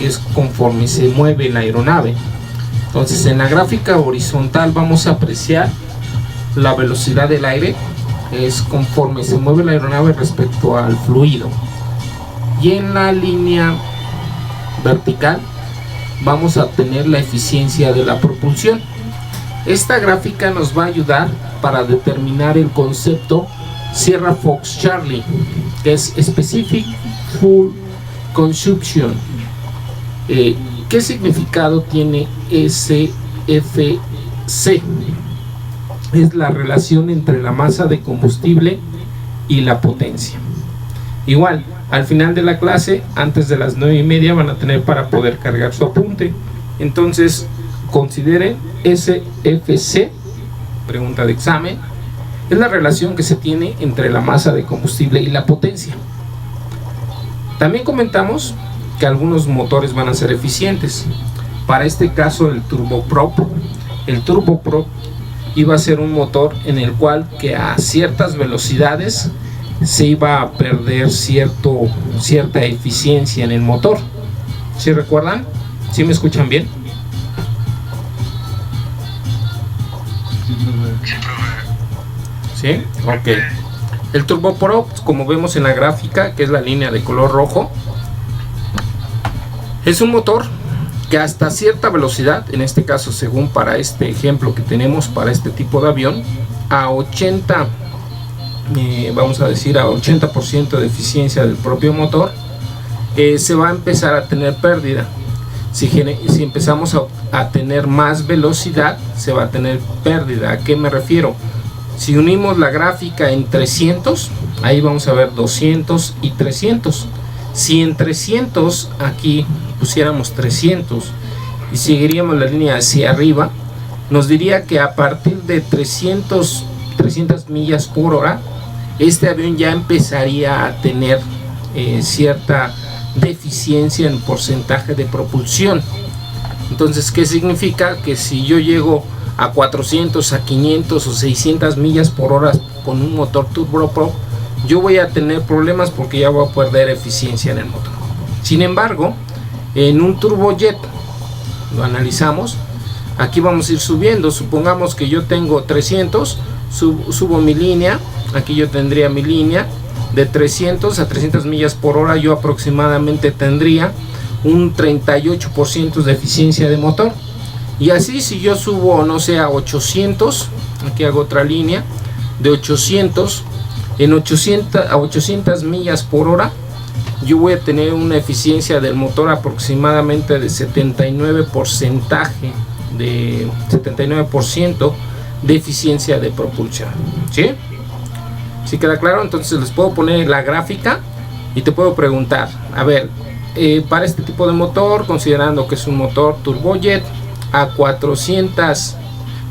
que es conforme se mueve la aeronave. Entonces en la gráfica horizontal vamos a apreciar la velocidad del aire, es conforme se mueve la aeronave respecto al fluido, y en la línea vertical vamos a obtener la eficiencia de la propulsión. Esta gráfica nos va a ayudar para determinar el concepto Sierra Fox Charlie, que es Specific Fuel Consumption. ¿Qué significado tiene SFC? Es la relación entre la masa de combustible y la potencia. Igual, al final de la clase, antes de las 9:30, van a tener para poder cargar su apunte. Entonces, consideren SFC, pregunta de examen, es la relación que se tiene entre la masa de combustible y la potencia. También comentamos que algunos motores van a ser eficientes. Para este caso, el turboprop iba a ser un motor en el cual que a ciertas velocidades se iba a perder cierta eficiencia en el motor. ¿Sí recuerdan? ¿Sí me escuchan bien? ¿Sí? Ok. El turboprop, como vemos en la gráfica, que es la línea de color rojo, es un motor que hasta cierta velocidad, en este caso según para este ejemplo que tenemos para este tipo de avión, a 80, vamos a decir a 80% de eficiencia del propio motor, se va a empezar a tener pérdida. Si empezamos a tener más velocidad, se va a tener pérdida. ¿A qué me refiero? Si unimos la gráfica en 300, ahí vamos a ver 200 y 300. Si en 300 aquí pusiéramos 300 y seguiríamos la línea hacia arriba, nos diría que a partir de 300 millas por hora, este avión ya empezaría a tener cierta deficiencia en porcentaje de propulsión. Entonces, ¿qué significa? Que si yo llego a 400, a 500 o 600 millas por hora con un motor turboprop, yo voy a tener problemas porque ya voy a perder eficiencia en el motor. Sin embargo, en un turbojet, lo analizamos, aquí vamos a ir subiendo. Supongamos que yo tengo 300, subo mi línea, aquí yo tendría mi línea de 300 a 300 millas por hora, yo aproximadamente tendría un 38% de eficiencia de motor. Y así, si yo subo, no sé, a 800, aquí hago otra línea de 800, a 800 millas por hora, yo voy a tener una eficiencia del motor aproximadamente de 79% de eficiencia de propulsión. ¿Sí? ¿Sí queda claro? Entonces les puedo poner la gráfica y te puedo preguntar, a ver, para este tipo de motor, considerando que es un motor turbojet, a 400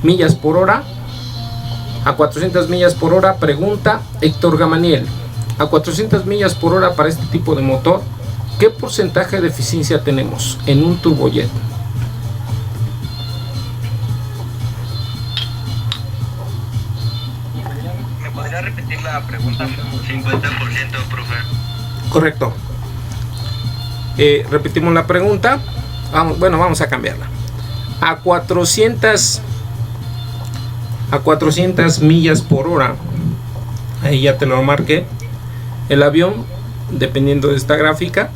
millas por hora, pregunta Héctor Gamaniel, a 400 millas por hora para este tipo de motor, ¿qué porcentaje de eficiencia tenemos en un turbojet? ¿Me podría repetir la pregunta? 50%, profe. Correcto. Repetimos la pregunta. Vamos a cambiarla. A 400 millas por hora, ahí ya te lo marqué, el avión, dependiendo de esta gráfica,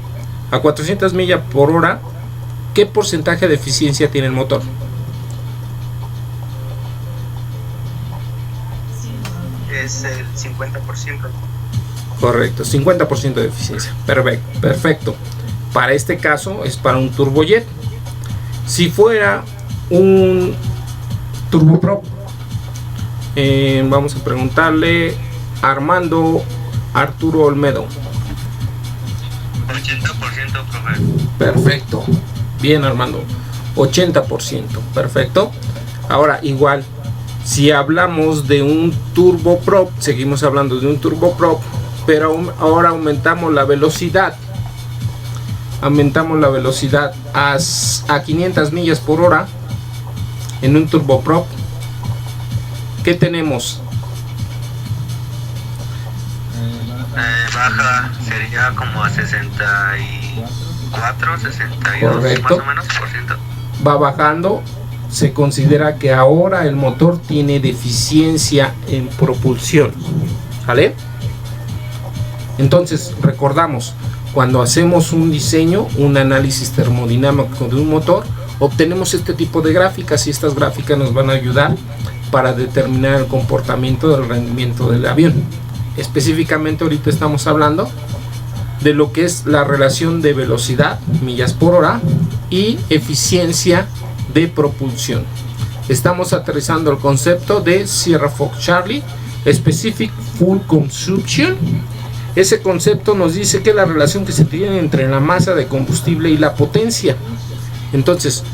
a 400 millas por hora, ¿qué porcentaje de eficiencia tiene el motor? Es el 50%. Correcto, 50% de eficiencia. Perfecto. Para este caso es para un turbojet. Si fuera un turboprop, vamos a preguntarle a Arturo Olmedo. 80%, profe. Perfecto. Bien, Armando. 80%. Perfecto. Ahora, igual, si hablamos de un turboprop, seguimos hablando de un turboprop, pero ahora aumentamos la velocidad. Aumentamos la velocidad a 500 millas por hora en un turboprop. ¿Qué tenemos? Baja, sería como a 60 y 64, 62, Correcto. más o menos, por ciento. Va bajando, se considera que ahora el motor tiene deficiencia en propulsión, ¿sale? Entonces, recordamos, cuando hacemos un diseño, un análisis termodinámico de un motor, obtenemos este tipo de gráficas y estas gráficas nos van a ayudar para determinar el comportamiento del rendimiento del avión. Específicamente ahorita estamos hablando de lo que es la relación de velocidad, millas por hora, y eficiencia de propulsión. Estamos aterrizando el concepto de Sierra Fox Charlie, Specific Fuel Consumption. Ese concepto nos dice que es la relación que se tiene entre la masa de combustible y la potencia. Entonces,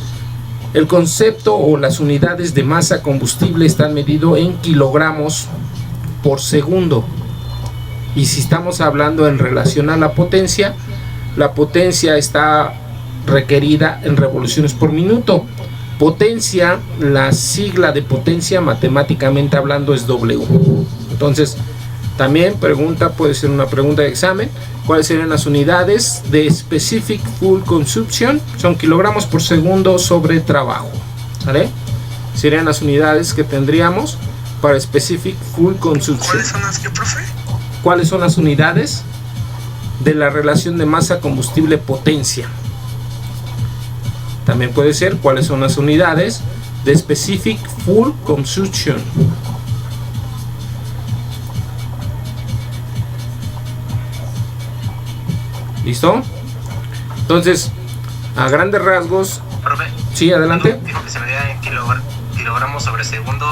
el concepto o las unidades de masa combustible están medidos en kilogramos por segundo. Y si estamos hablando en relación a la potencia está requerida en revoluciones por minuto. Potencia, la sigla de potencia matemáticamente hablando es W. Entonces, también puede ser una pregunta de examen. ¿Cuáles serían las unidades de Specific Fuel Consumption? Son kilogramos por segundo sobre trabajo, ¿vale? Serían las unidades que tendríamos para Specific Fuel Consumption. ¿Cuáles son las que, profe? ¿Cuáles son las unidades de la relación de masa combustible potencia? También puede ser cuáles son las unidades de Specific Fuel Consumption. ¿Listo? Entonces, a grandes rasgos. Profe, sí, adelante. Dijo que se medía en kilogramos sobre segundo.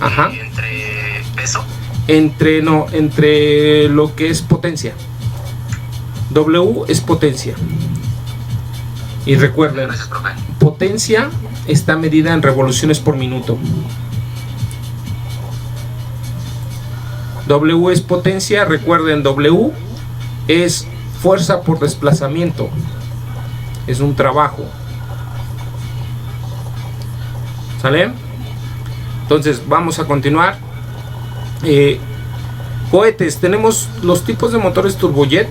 Ajá. Entre peso. Entre lo que es potencia. W es potencia. Y recuerden, Gracias, profe. potencia está medida en revoluciones por minuto. W es potencia, recuerden, W es fuerza por desplazamiento, es un trabajo, ¿sale? Entonces vamos a continuar. Cohetes, tenemos los tipos de motores turbojet.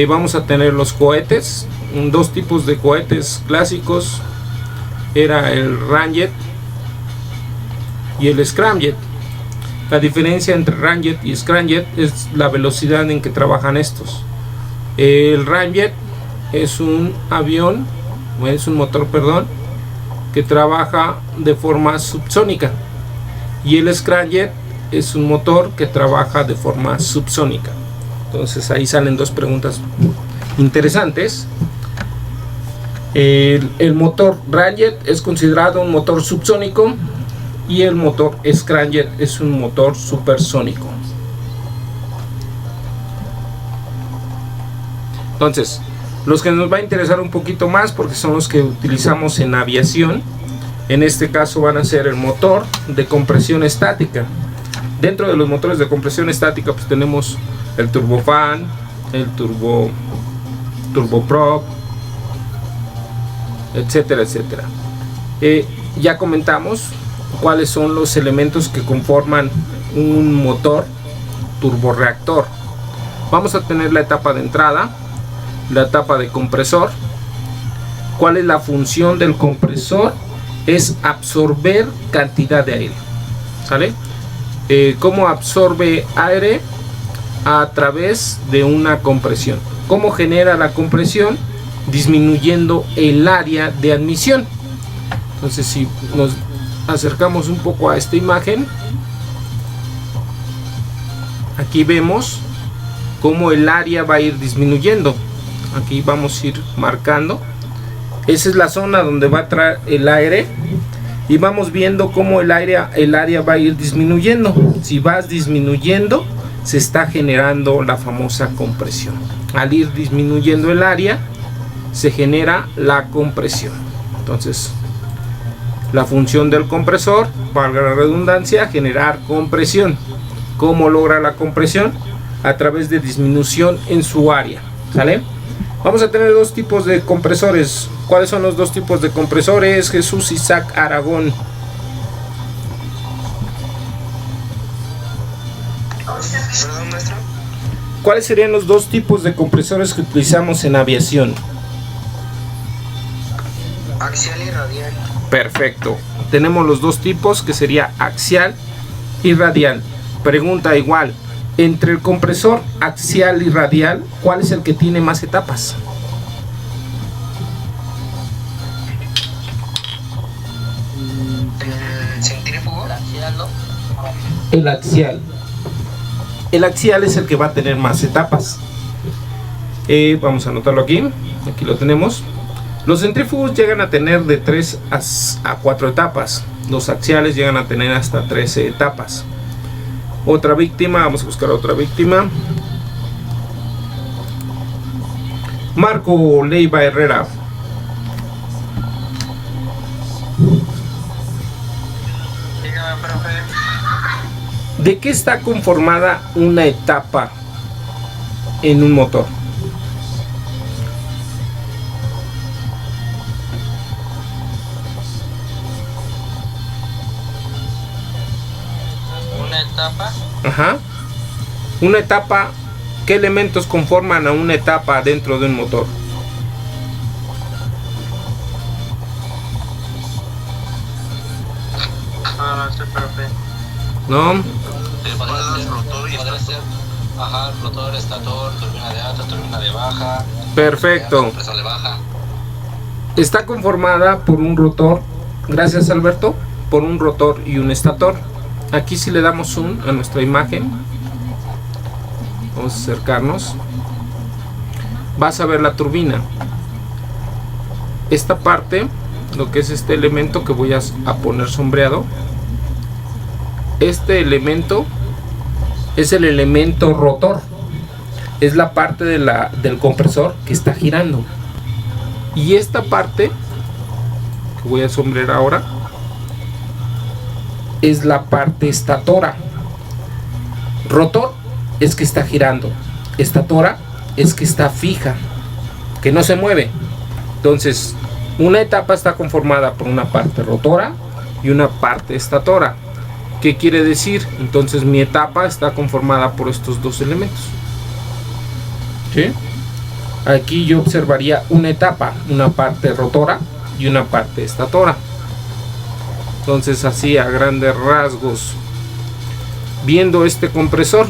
Vamos a tener los cohetes, dos tipos de cohetes clásicos, era el ramjet y el scramjet. La diferencia entre ramjet y scramjet es la velocidad en que trabajan estos. El ramjet es un motor, que trabaja de forma subsónica, y el scramjet es un motor que trabaja de forma subsónica. Entonces ahí salen dos preguntas interesantes. El motor ramjet es considerado un motor subsónico y el motor scramjet es un motor supersónico. Entonces, los que nos va a interesar un poquito más, porque son los que utilizamos en aviación, en este caso van a ser el motor de compresión estática. Dentro de los motores de compresión estática pues tenemos el turbofan, el turboprop, etcétera, etcétera. Ya comentamos cuáles son los elementos que conforman un motor turborreactor. Vamos a tener la etapa de entrada, la etapa de compresor. ¿Cuál es la función del compresor? Es absorber cantidad de aire, ¿sale? ¿Cómo absorbe aire? A través de una compresión. ¿Cómo genera la compresión? Disminuyendo el área de admisión. Entonces, si nos acercamos un poco a esta imagen, aquí vemos cómo el área va a ir disminuyendo. Aquí vamos a ir marcando. Esa es la zona donde va a entrar el aire, y vamos viendo cómo el área va a ir disminuyendo. Si vas disminuyendo, se está generando la famosa compresión. Al ir disminuyendo el área, se genera la compresión. Entonces, la función del compresor, valga la redundancia, generar compresión. ¿Cómo logra la compresión? A través de disminución en su área, ¿sale? Vamos a tener dos tipos de compresores. ¿Cuáles son los dos tipos de compresores? Jesús Isaac Aragón. Perdón, maestro. ¿Cuáles serían los dos tipos de compresores que utilizamos en aviación? Axial y radial. Perfecto. Tenemos los dos tipos, que sería axial y radial. Pregunta igual, entre el compresor axial y radial, ¿cuál es el que tiene más etapas? ¿El centrífugo? El axial. El axial es el que va a tener más etapas. Vamos a anotarlo aquí. Aquí lo tenemos. Los centrífugos llegan a tener de 3 a 4 etapas. Los axiales llegan a tener hasta 13 etapas. Otra víctima, vamos a buscar otra víctima. Marco Leiva Herrera. Dígame, profe. ¿De qué está conformada una etapa en un motor? Una etapa. Ajá. Una etapa, ¿qué elementos conforman a una etapa dentro de un motor? No sé, profe. ¿No? Podría ser, ajá, rotor, estator, turbina de alta, turbina de baja. Perfecto. Compresor de baja. Está conformada por un rotor, gracias Alberto, por un rotor y un estator. Aquí si le damos zoom a nuestra imagen, vamos a acercarnos, vas a ver la turbina. Esta parte, lo que es este elemento que voy a poner sombreado, este elemento es el elemento rotor, es la parte del compresor que está girando. Y esta parte que voy a sombrear ahora es la parte estatora. Rotor es que está girando, estatora es que está fija, que no se mueve. Entonces una etapa está conformada por una parte rotora y una parte estatora. ¿Qué quiere decir? Entonces mi etapa está conformada por estos dos elementos. ¿Sí? Aquí yo observaría una etapa, una parte rotora y una parte estatora. Entonces así a grandes rasgos, viendo este compresor,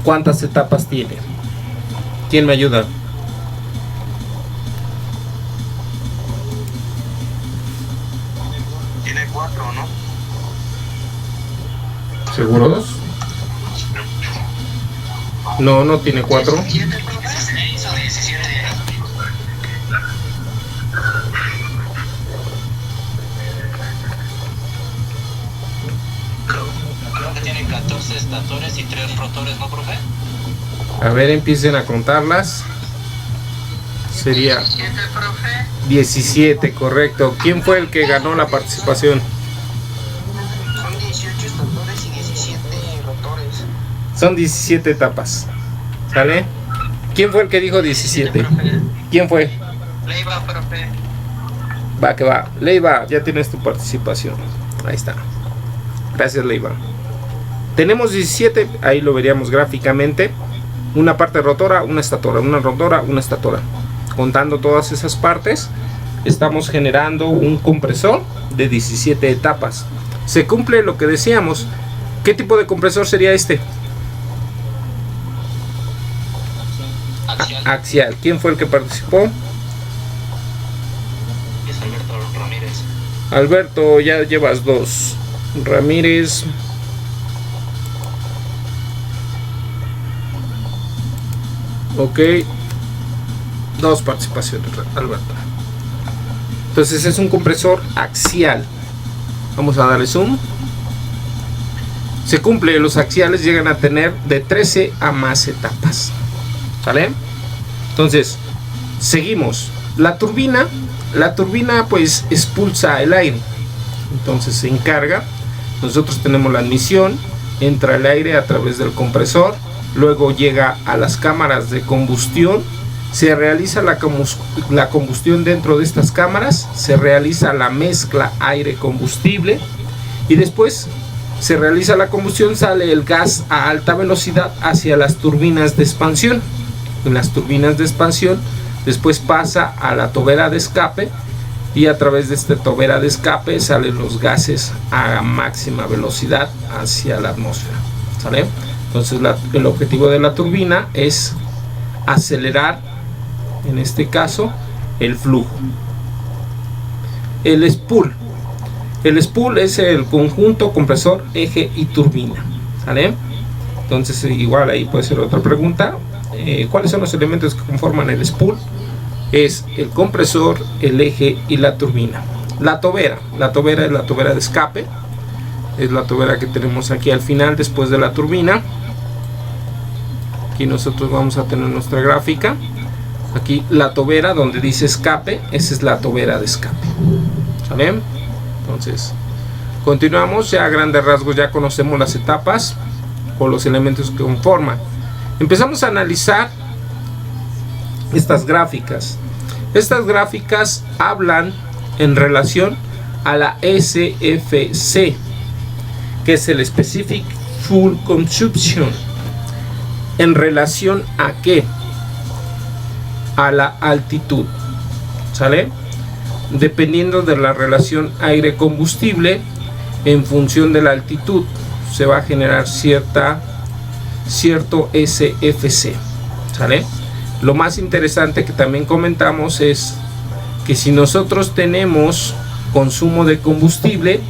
¿cuántas etapas tiene? ¿Quién me ayuda? Tiene 4, ¿no? ¿Seguros? No, no tiene 4. 17, profe. 16 o 17. Creo que tiene 14 estatores y 3 rotores, ¿no, profe? A ver, empiecen a contarlas. Sería 17, profe. 17, correcto. ¿Quién fue el que ganó la participación? Son 18 estatores y 17 rotores. Son 17 etapas. ¿Sale? ¿Quién fue el que dijo 17? ¿Quién fue? Leiva, profe. Va que va. Leiva, ya tienes tu participación. Ahí está. Gracias, Leiva. Tenemos 17, ahí lo veríamos gráficamente. Una parte rotora, una estatora, una rotora, una estatora. Contando todas esas partes, estamos generando un compresor de 17 etapas. Se cumple lo que decíamos. ¿Qué tipo de compresor sería este? Axial. ¿Quién fue el que participó? Es Alberto Ramírez. Alberto, ya llevas 2. Ramírez. Ok. 2 participaciones, Alberto. Entonces es un compresor axial. Vamos a darle zoom. Se cumple, los axiales llegan a tener de 13 a más etapas. ¿Vale? Entonces, seguimos. La turbina pues expulsa el aire. Entonces se encarga. Nosotros tenemos la admisión. Entra el aire a través del compresor. Luego llega a las cámaras de combustión. Se realiza la combustión dentro de estas cámaras. Se realiza la mezcla aire-combustible. Y después se realiza la combustión, sale el gas a alta velocidad hacia las turbinas de expansión. En las turbinas de expansión después pasa a la tobera de escape, y a través de esta tobera de escape salen los gases a máxima velocidad hacia la atmósfera, ¿sale? Entonces el objetivo de la turbina es acelerar, en este caso, el flujo. El spool es el conjunto compresor, eje y turbina, ¿sale? Entonces igual ahí puede ser otra pregunta. ¿Cuáles son los elementos que conforman el spool? Es el compresor, el eje y la turbina. La tobera es la tobera de escape, es la tobera que tenemos aquí al final después de la turbina. Aquí nosotros vamos a tener nuestra gráfica. Aquí la tobera donde dice escape, esa es la tobera de escape, ¿sale? Entonces continuamos, ya a grandes rasgos ya conocemos las etapas o los elementos que conforman. Empezamos a analizar estas gráficas. Estas gráficas hablan en relación a la SFC, que es el Specific Fuel Consumption. ¿En relación a qué? A la altitud, ¿sale? Dependiendo de la relación aire-combustible, en función de la altitud se va a generar cierto SFC, ¿sale? Lo más interesante que también comentamos es que si nosotros tenemos consumo de combustible,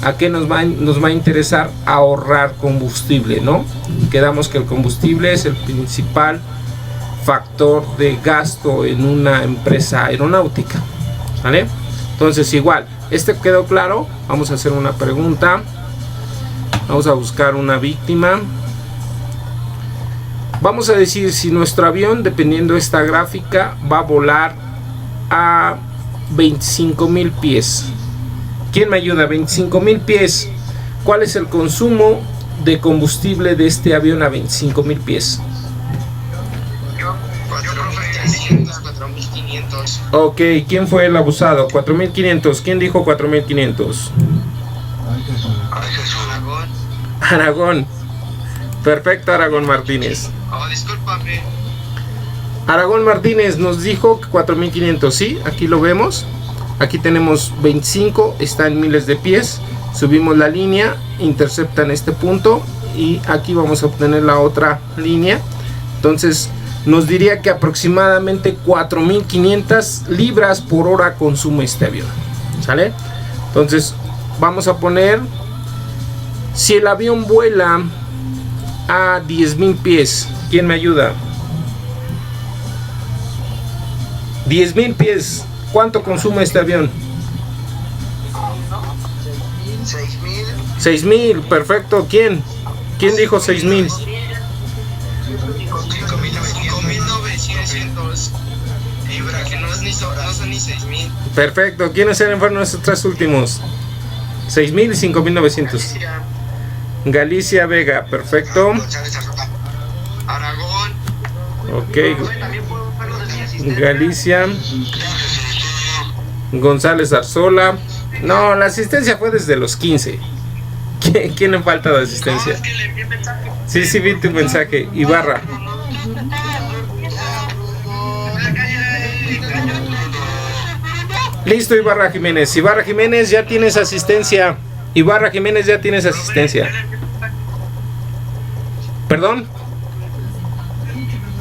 ¿a qué nos va a interesar? Ahorrar combustible, ¿no? Quedamos que el combustible es el principal factor de gasto en una empresa aeronáutica, ¿vale? Entonces igual, quedó claro. Vamos a hacer una pregunta, vamos a buscar una víctima. Vamos a decir si nuestro avión, dependiendo de esta gráfica, va a volar a 25,000 pies. ¿Quién me ayuda? 25,000 pies. ¿Cuál es el consumo de combustible de este avión a 25,000 pies? 4,300, 4,500. Ok, ¿quién fue el abusado? 4,500. ¿Quién dijo 4,500? Aragón. Perfecto, Aragón Martínez. Discúlpame. Aragón Martínez nos dijo que 4,500, ¿sí? Aquí lo vemos. Aquí tenemos 25, está en miles de pies. Subimos la línea, intercepta en este punto y aquí vamos a obtener la otra línea. Entonces nos diría que aproximadamente 4,500 libras por hora consume este avión, ¿sale? Entonces vamos a poner, si el avión vuela a 10,000 pies, ¿quién me ayuda? 10,000 pies, ¿cuánto consume este avión? 6,000. 6,000, perfecto. ¿Quién dijo 6,000? 5,900 libras, que no son ni 6,000. Perfecto. ¿Quiénes fueron esos tres últimos? 6,000 y 5,900. Galicia Vega, perfecto. Aragón. Ok. Galicia. González Arzola. No, la asistencia fue desde los 15. ¿Quién le falta de asistencia? Sí, vi tu mensaje. Ibarra. Listo, Ibarra Jiménez. Ibarra Jiménez, ya tienes asistencia. Ibarra Jiménez, ya tienes asistencia. ¿Perdón?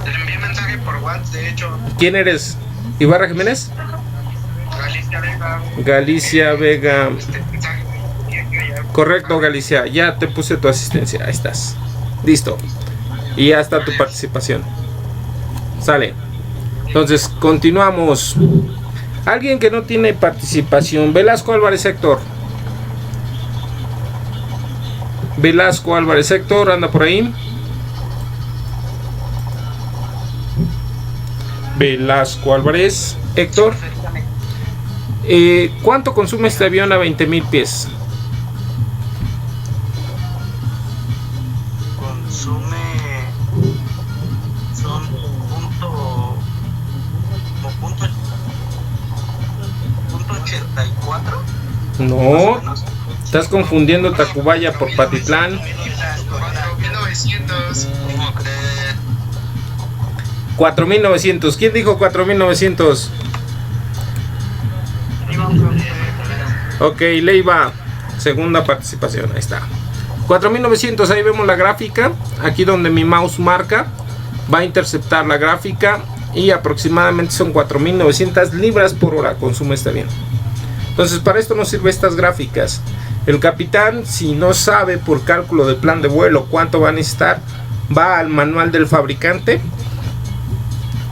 Le envié mensaje por WhatsApp, de hecho. ¿Quién eres? ¿Ibarra Jiménez? Galicia Vega. Galicia Vega. Correcto, Galicia. Ya te puse tu asistencia. Ahí estás. Listo. Y ya está tu participación. Sale. Entonces, continuamos. Alguien que no tiene participación. Velasco Álvarez Héctor. Velasco Álvarez Héctor, anda por ahí. Velasco Álvarez Héctor. ¿Cuánto consume este avión a 20,000 pies? Consume. Son punto 84. No, Estás confundiendo Tacubaya por Patitlán. 4,900. 4,900. ¿Quién dijo 4,900? Ok, Leiva, segunda participación, ahí está. 4,900, ahí vemos la gráfica. Aquí donde mi mouse marca, va a interceptar la gráfica. Y aproximadamente son 4,900 libras por hora consume este avión. Entonces para esto nos sirven estas gráficas. El capitán, si no sabe por cálculo de plan de vuelo cuánto va a necesitar, va al manual del fabricante.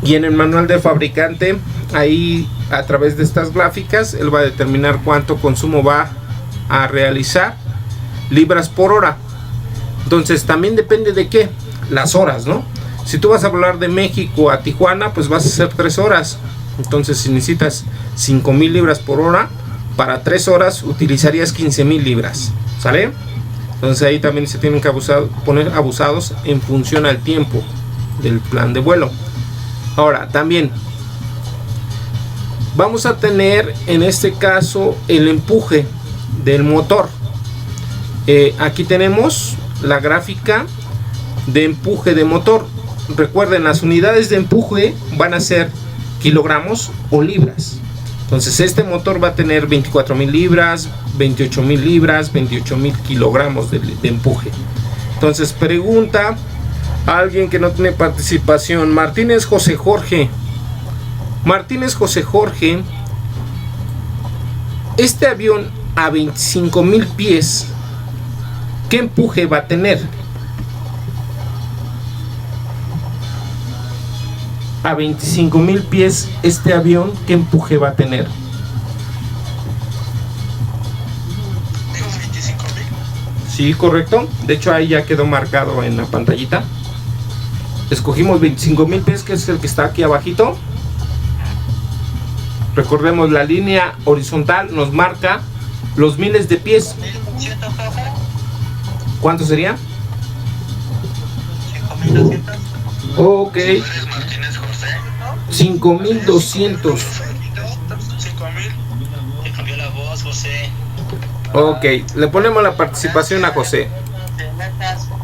Y en el manual del fabricante, ahí a través de estas gráficas, él va a determinar cuánto consumo va a realizar libras por hora. Entonces también depende de qué, las horas, ¿no? Si tú vas a volar de México a Tijuana, pues vas a hacer 3 horas. Entonces si necesitas 5,000 libras por hora, para 3 horas utilizarías 15,000 libras, ¿sale? Entonces ahí también se tienen que poner abusados en función al tiempo del plan de vuelo. Ahora también vamos a tener en este caso el empuje del motor. Aquí tenemos la gráfica de empuje de motor. Recuerden, las unidades de empuje van a ser kilogramos o libras. Entonces este motor va a tener 24,000 libras, 28,000 libras, 28,000 kilogramos de empuje. Entonces pregunta a alguien que no tiene participación, Martínez José Jorge. Martínez José Jorge, este avión a 25,000 pies, ¿qué empuje va a tener? A 25,000 pies, este avión, ¿qué empuje va a tener? 25,000. Sí, correcto. De hecho, ahí ya quedó marcado en la pantallita. Escogimos 25,000 pies, que es el que está aquí abajito. Recordemos, la línea horizontal nos marca los miles de pies. ¿Cuánto sería? 5,200. Ok, ¿Eres Martínez José? 5,200. 5,000. Te cambió la voz, José. Ok, le ponemos la participación a José.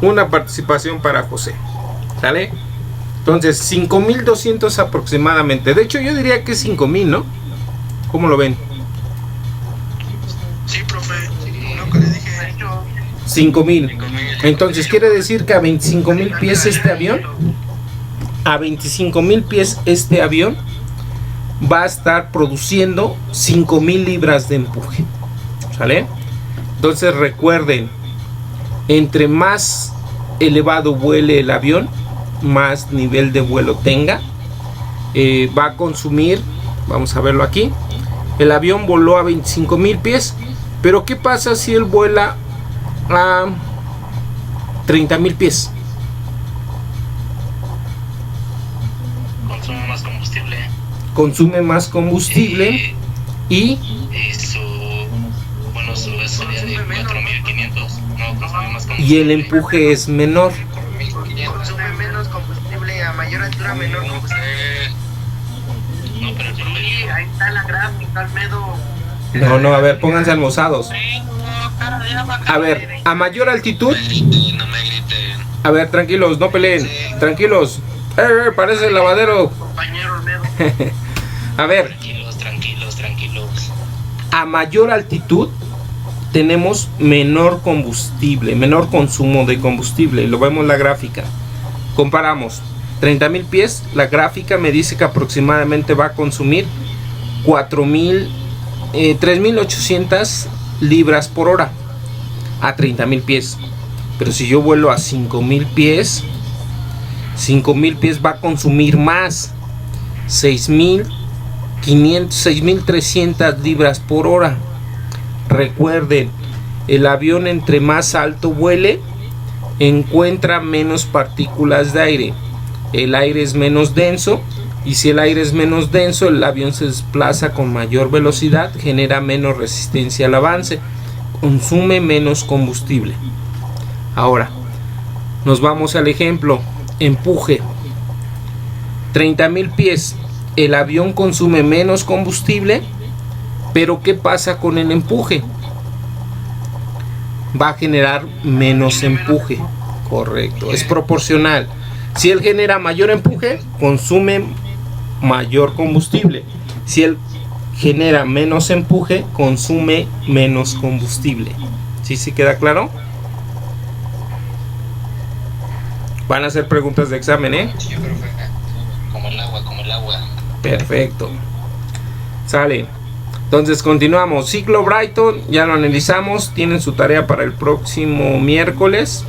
Una participación para José. ¿Sale? Entonces, 5,200 aproximadamente. De hecho, yo diría que es 5,000, ¿no? ¿Cómo lo ven? Sí, profe. No, que le dije. 5,000. Entonces, quiere decir que a 25,000 pies este avión, a 25,000 pies este avión va a estar produciendo 5,000 libras de empuje. ¿Sale? Entonces recuerden, entre más elevado vuele el avión, más nivel de vuelo tenga, va a consumir, vamos a verlo aquí, el avión voló a 25,000 pies, pero ¿qué pasa si él vuela a 30,000 pies? Consume más combustible. Consume más combustible y Sería de 4,500. No, consume más combustible. y el empuje es menor. Consume menos combustible, a mayor altura menor combustible. No, pero el Sí, ahí está la gráfica, Almedo. No, a ver, pónganse almozados. A ver, a mayor altitud. no me griten. A ver, tranquilos, no peleen. Tranquilos. Parece el lavadero. Compañero Almedo. A ver, Tranquilos. a mayor altitud tenemos menor combustible, menor consumo de combustible. Lo vemos en la gráfica. Comparamos. 30,000 pies, la gráfica me dice que aproximadamente va a consumir 3,800 libras por hora a 30,000 pies. Pero si yo vuelo a 5,000 pies, 5,000 pies va a consumir más, 6,500, 6,300 libras por hora. Recuerden, el avión entre más alto vuele, encuentra menos partículas de aire. El aire es menos denso, y si el aire es menos denso, el avión se desplaza con mayor velocidad, genera menos resistencia al avance, consume menos combustible. Ahora, nos vamos al ejemplo, empuje. 30,000 pies, el avión consume menos combustible, pero ¿qué pasa con el empuje? va a generar menos empuje. Correcto, es proporcional. Si él genera mayor empuje, consume mayor combustible. Si él genera menos empuje, consume menos combustible. ¿Sí se queda claro? Van a hacer preguntas de examen, ¿eh? Sí, profe. Como el agua, como el agua. Perfecto. Sale. Entonces continuamos. Ciclo Brighton, ya lo analizamos. Tienen su tarea para el próximo miércoles.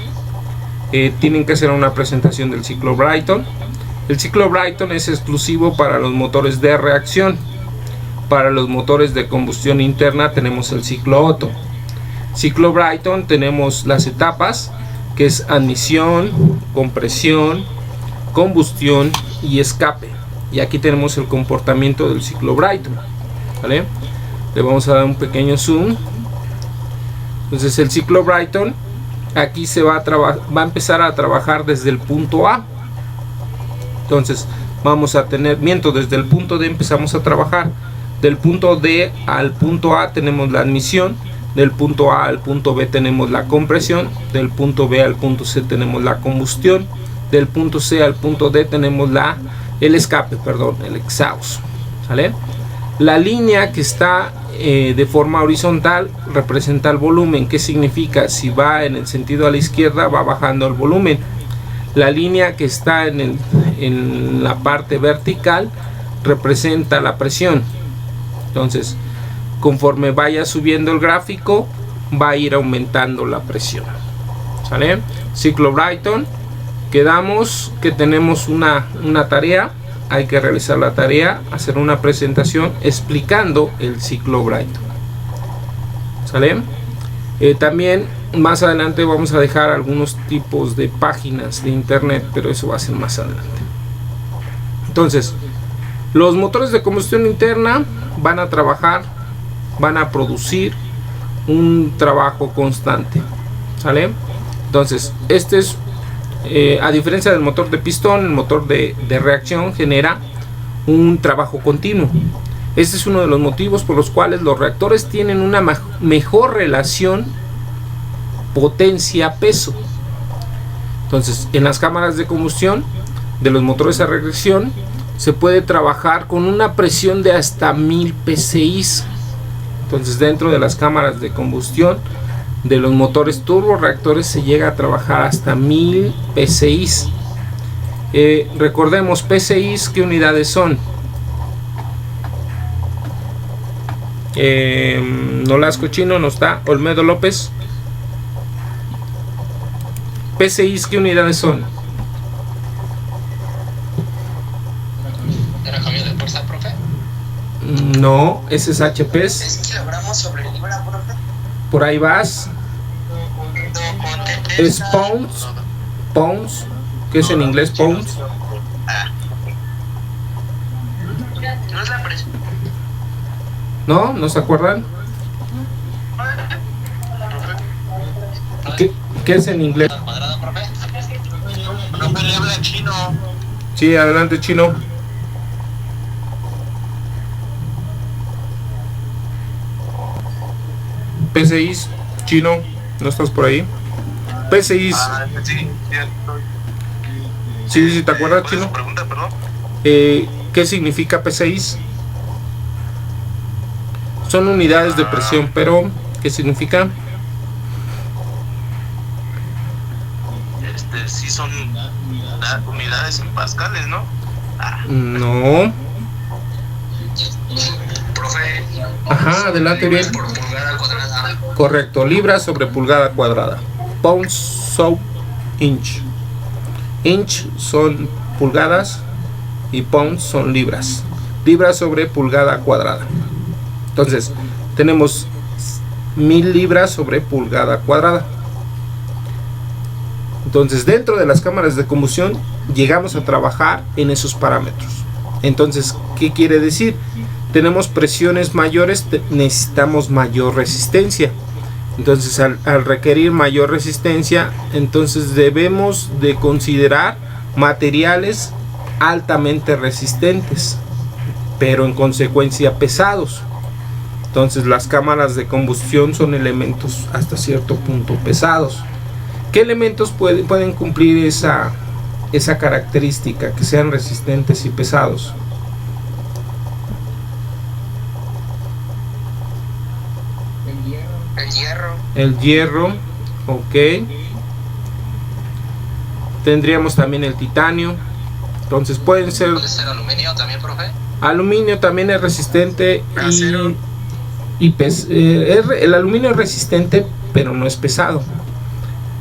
Tienen que hacer una presentación del ciclo Brighton. El ciclo Brighton es exclusivo para los motores de reacción. Para los motores de combustión interna tenemos el ciclo Otto. Ciclo Brighton tenemos las etapas, que es admisión, compresión, combustión y escape. Y aquí tenemos el comportamiento del ciclo Brighton, ¿vale? Le vamos a dar un pequeño zoom. Entonces el ciclo Brighton aquí se va a empezar a trabajar desde el punto A. Entonces vamos a tener, desde el punto D empezamos a trabajar. Del punto D al punto A tenemos la admisión. Del punto A al punto B tenemos la compresión. Del punto B al punto C tenemos la combustión. Del punto C al punto D tenemos el escape, el exhaust, ¿sale? La línea que está de forma horizontal representa el volumen. ¿Qué significa? Si va en el sentido a la izquierda, va bajando el volumen. La línea que está en la parte vertical representa la presión. Entonces, conforme vaya subiendo el gráfico, va a ir aumentando la presión, ¿sale? Ciclo Brighton. Quedamos que tenemos una tarea. Hay que realizar la tarea, hacer una presentación explicando el ciclo Brighton, ¿sale? También más adelante vamos a dejar algunos tipos de páginas de internet, pero eso va a ser más adelante. Entonces, los motores de combustión interna van a trabajar, van a producir un trabajo constante, ¿sale? Entonces, este es a diferencia del motor de pistón, el motor de reacción genera un trabajo continuo. Este es uno de los motivos por los cuales los reactores tienen una mejor relación potencia-peso. Entonces, en las cámaras de combustión de los motores a reacción se puede trabajar con una presión de hasta 1000 psi. Entonces, dentro de las cámaras de combustión de los motores turborreactores se llega a trabajar hasta 1000 psi. Recordemos, psi, ¿qué unidades son? Nolasco Chino, no está. Olmedo López. psi, ¿qué unidades son? ¿Era cambio de fuerza, profe? No, ese es HPs. Es que hablamos sobre libra, profe. Por ahí vas. Es pounds. Pounds. ¿Qué es en inglés pounds? No es la presión. ¿No? ¿No se acuerdan? ¿Qué es en inglés? ¿Cuadrado, profe? Profe, le habla chino. Sí, adelante, Chino. PCI, Chino, ¿no estás por ahí? PCI. Sí, ¿te acuerdas, Chino? Pregunta, perdón. ¿Qué significa PCI? Son unidades de presión, pero ¿qué significa? Sí son unidades en pascales, ¿no? No. Profe. Ajá, adelante, bien. Por pulgada cuadrada. Correcto, libras sobre pulgada cuadrada. Pounds sobre inch. Inch son pulgadas y pounds son libras. Libras sobre pulgada cuadrada. Entonces, tenemos 1000 libras sobre pulgada cuadrada. Entonces, dentro de las cámaras de combustión llegamos a trabajar en esos parámetros. Entonces, ¿qué quiere decir? Tenemos presiones mayores, necesitamos mayor resistencia. Entonces, al requerir mayor resistencia, entonces debemos de considerar materiales altamente resistentes, pero en consecuencia pesados. Entonces las cámaras de combustión son elementos hasta cierto punto pesados. ¿Qué elementos pueden cumplir esa característica, que sean resistentes y pesados? El hierro. El hierro, ok. Tendríamos también el titanio. Entonces ¿Puede ser aluminio también, profe? Aluminio también es resistente. Acero. El aluminio es resistente, pero no es pesado.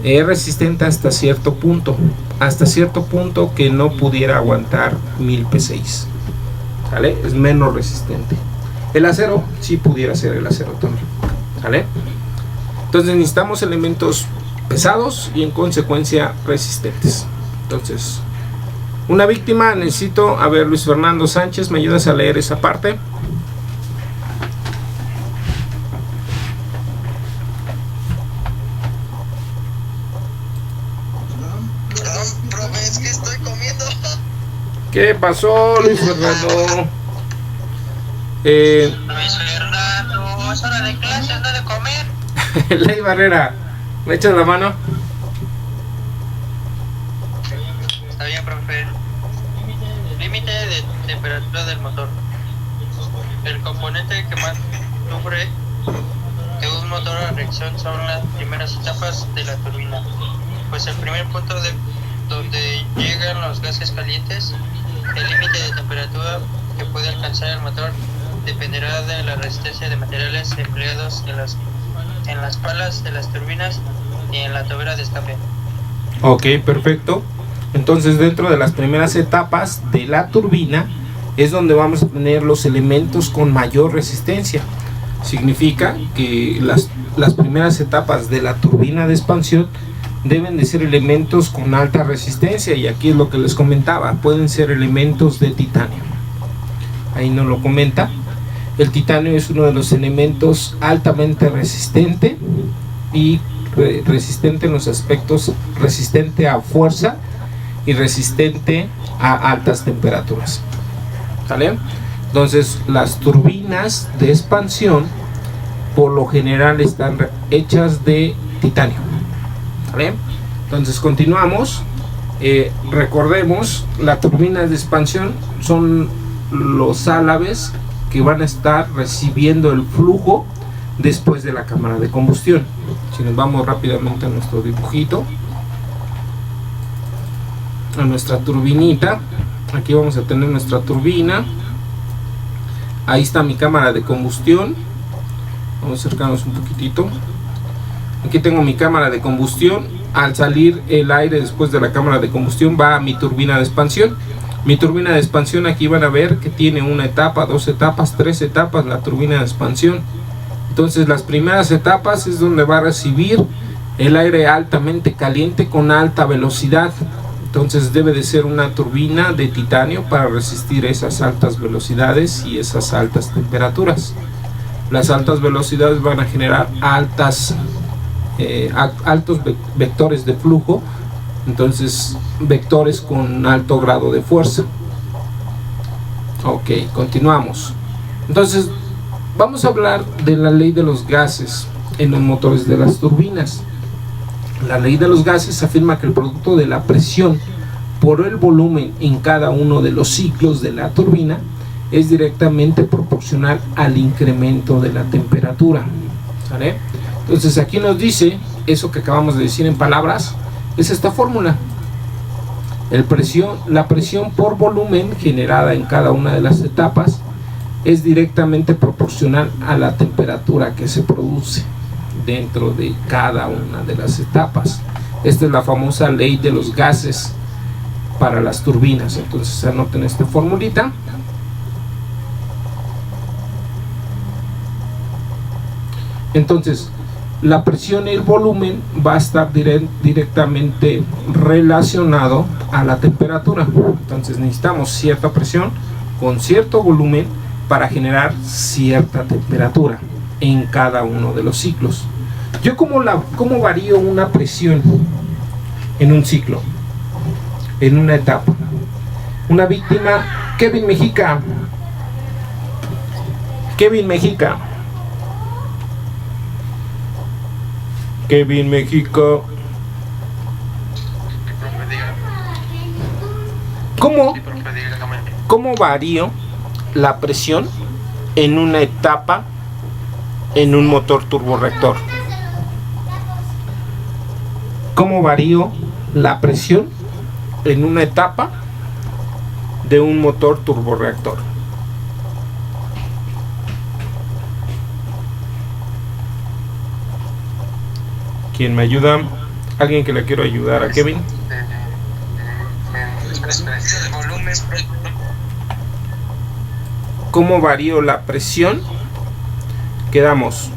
Es resistente hasta cierto punto. Hasta cierto punto que no pudiera aguantar 1000 P6. ¿Sale? Es menos resistente. El acero sí pudiera ser el acero también. ¿Sale? Entonces necesitamos elementos pesados y en consecuencia resistentes. Entonces, una víctima, necesito, a ver, Luis Fernando Sánchez, ¿me ayudas a leer esa parte? Profe, es que estoy comiendo. ¿Qué pasó, Luis Fernando? Luis Fernando, es hora de clase, anda de comer. Ley Barrera, ¿me echas la mano? Está bien, profe. Límite de temperatura del motor. El componente que más sufre de un motor a reacción son las primeras etapas de la turbina, pues el primer punto donde llegan los gases calientes, el límite de temperatura que puede alcanzar el motor dependerá de la resistencia de materiales empleados en las palas de las turbinas y en la tobera de escape. Ok, perfecto. Entonces, dentro de las primeras etapas de la turbina es donde vamos a tener los elementos con mayor resistencia. Significa que las primeras etapas de la turbina de expansión deben de ser elementos con alta resistencia, y aquí es lo que les comentaba, pueden ser elementos de titanio. Ahí nos lo comenta. El titanio es uno de los elementos altamente resistente y resistente en los aspectos resistente a fuerza y resistente a altas temperaturas. ¿Sale? Entonces las turbinas de expansión por lo general están hechas de titanio. ¿Vale? Entonces continuamos. Recordemos, las turbinas de expansión son los álabes que van a estar recibiendo el flujo después de la cámara de combustión. Si nos vamos rápidamente a nuestro dibujito, a nuestra turbinita, aquí vamos a tener nuestra turbina. Ahí está mi cámara de combustión. Vamos a acercarnos un poquitito. Aquí tengo mi cámara de combustión. Al salir el aire después de la cámara de combustión va a mi turbina de expansión. Mi turbina de expansión, aquí van a ver que tiene una etapa, 2 etapas, 3 etapas la turbina de expansión. Entonces las primeras etapas es donde va a recibir el aire altamente caliente con alta velocidad. Entonces debe de ser una turbina de titanio para resistir esas altas velocidades y esas altas temperaturas. Las altas velocidades van a generar altos vectores de flujo, entonces vectores con alto grado de fuerza. Ok, continuamos. Entonces vamos a hablar de la ley de los gases en los motores de las turbinas. La ley de los gases afirma que el producto de la presión por el volumen en cada uno de los ciclos de la turbina es directamente proporcional al incremento de la temperatura. ¿Sale? Entonces aquí nos dice eso que acabamos de decir en palabras, es esta fórmula. La presión por volumen generada en cada una de las etapas es directamente proporcional a la temperatura que se produce dentro de cada una de las etapas. Esta es la famosa ley de los gases para las turbinas. Entonces anoten esta formulita. Entonces la presión y el volumen va a estar directamente relacionado a la temperatura. Entonces necesitamos cierta presión con cierto volumen para generar cierta temperatura en cada uno de los ciclos. Yo ¿cómo varío una presión en un ciclo, en una etapa? Una víctima, Kevin Mejica. Kevin México. Sí, profe, dígame. ¿Cómo, Sí, profe, dígame. cómo varío la presión en una etapa en un motor turborreactor? ¿Cómo varío la presión en una etapa de un motor turborreactor? ¿Quién me ayuda? ¿Alguien que le quiero ayudar a Kevin? El volumen. ¿Cómo varío la presión? Quedamos.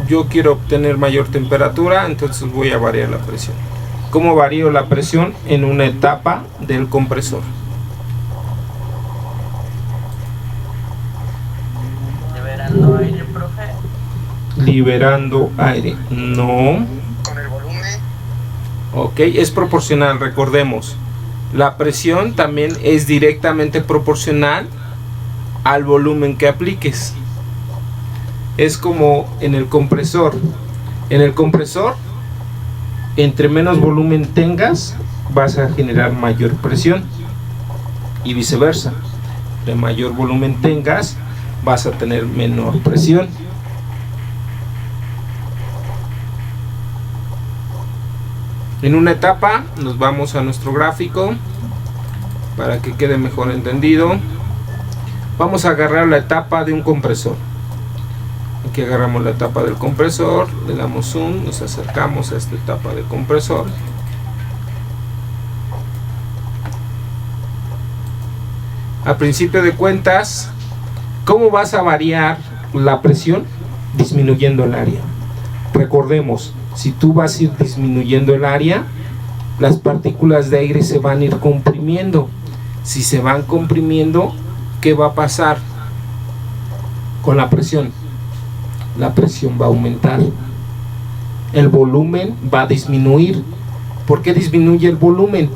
Yo quiero obtener mayor temperatura, entonces voy a variar la presión. ¿Cómo varío la presión en una etapa del compresor? Liberando aire, profe. Liberando aire. No. Con el volumen. Ok, es proporcional, recordemos. La presión también es directamente proporcional al volumen que apliques. Es como en el compresor. En el compresor, entre menos volumen tengas, vas a generar mayor presión. Y viceversa. De mayor volumen tengas, vas a tener menor presión. En una etapa nos vamos a nuestro gráfico para que quede mejor entendido. Vamos a agarrar la etapa de un compresor. Aquí agarramos la etapa del compresor, le damos zoom, nos acercamos a esta etapa del compresor. A principio de cuentas, ¿cómo vas a variar la presión? Disminuyendo el área. Recordemos, si tú vas a ir disminuyendo el área, las partículas de aire se van a ir comprimiendo. Si se van comprimiendo, ¿qué va a pasar con la presión? La presión va a aumentar. El volumen va a disminuir. ¿Por qué disminuye el volumen?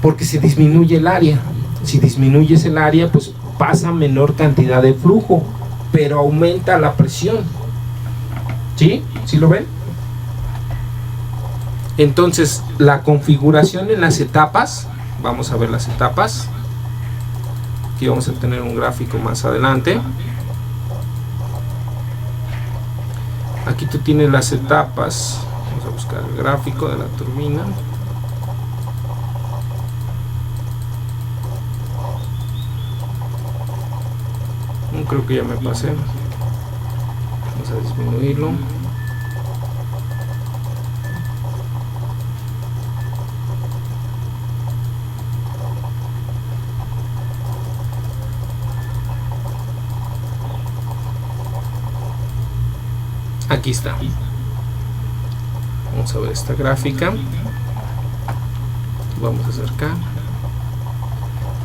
Porque se disminuye el área. Si disminuyes el área, pues pasa menor cantidad de flujo, pero aumenta la presión. ¿Sí? ¿Sí lo ven? Entonces, la configuración en las etapas, vamos a ver las etapas. Aquí vamos a tener un gráfico más adelante. Aquí tú tienes las etapas. Vamos a buscar el gráfico de la turbina. Creo que ya me pasé. Vamos a disminuirlo. Aquí está. Vamos a ver esta gráfica. Vamos a acercar.